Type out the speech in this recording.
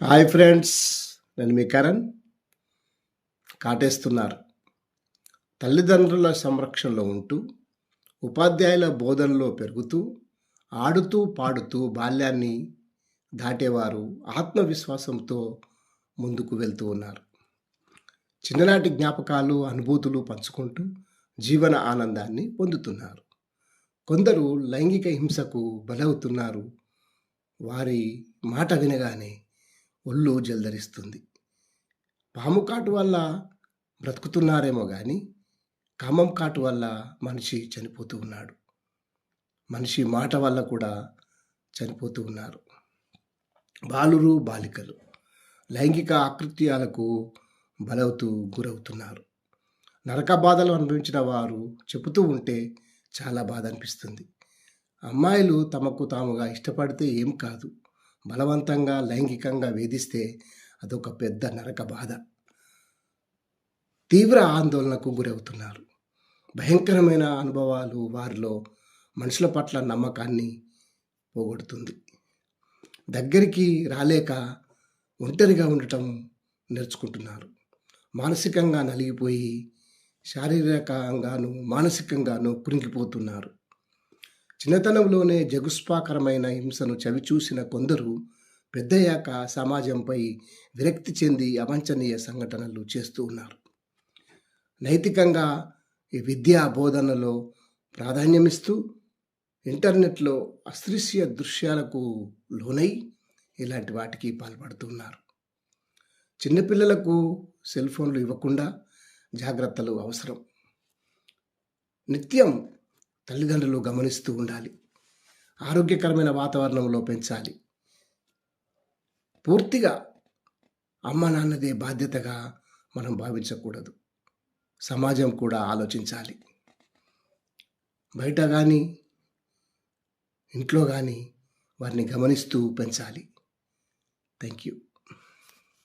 Hi friends, నేను మీ కరణ్. కాటేస్తున్నారు. తల్లిదండ్రుల సంరక్షణలో ఉంటూ, ఉపాధ్యాయుల బోధనలో పెరుగుతూ, ఆడుతూ పాడుతూ బాల్యాన్ని దాటేవారు ఆత్మవిశ్వాసంతో ముందుకు వెళ్తూ ఉన్నారు. చిన్ననాటి జ్ఞాపకాలు, అనుభూతులు పంచుకుంటూ జీవన ఆనందాన్ని పొందుతున్నారు. కొందరు లైంగిక హింసకు బలవుతున్నారు. వారి మాట వినగానే ఒళ్ళు జలదరిస్తుంది. పాము కాటు వల్ల బ్రతుకుతున్నారేమో గాని, కామం కాటు వల్ల మనిషి చనిపోతూ ఉన్నాడు. మనిషి మాట వల్ల కూడా చనిపోతూ ఉన్నారు. బాలురు, బాలికలు లైంగిక ఆకృత్యాలకు బలవుతూ గురవుతున్నారు. నరక బాధలు అనుభవించిన వారు చెబుతూ ఉంటే చాలా బాధ అనిపిస్తుంది. అమ్మాయిలు తమకు తాముగా ఇష్టపడితే ఏం కాదు, బలవంతంగా లైంగికంగా వేధిస్తే అదొక పెద్ద నరక బాధ. తీవ్ర ఆందోళనకు గురవుతున్నారు. భయంకరమైన అనుభవాలు వారిలో మనుషుల పట్ల నమ్మకాన్ని పోగొడుతుంది. దగ్గరికి రాలేక ఒంటరిగా ఉండటం నేర్చుకుంటున్నారు. మానసికంగా నలిగిపోయి శారీరకంగాను మానసికంగాను కృంగిపోతున్నారు. చిన్నతనంలోనే జగుస్పాకరమైన హింసను చవిచూసిన కొందరు పెద్దయ్యాక సమాజంపై విరక్తి చెంది అవాంఛనీయ సంఘటనలు చేస్తూ ఉన్నారు. నైతికంగా ఈ విద్యా బోధనలో ప్రాధాన్యమిస్తూ ఇంటర్నెట్లో అదృశ్య దృశ్యాలకు లోనై ఇలాంటి వాటికి పాల్పడుతున్నారు. చిన్నపిల్లలకు సెల్ ఫోన్లు ఇవ్వకుండా జాగ్రత్తలు అవసరం. నిత్యం తల్లిదండ్రులు గమనిస్తూ ఉండాలి. ఆరోగ్యకరమైన వాతావరణంలో పెంచాలి. పూర్తిగా అమ్మ నాన్నదే బాధ్యతగా మనం భావించకూడదు. సమాజం కూడా ఆలోచించాలి. బయట కానీ ఇంట్లో కానీ వారిని గమనిస్తూ పెంచాలి. Thank you.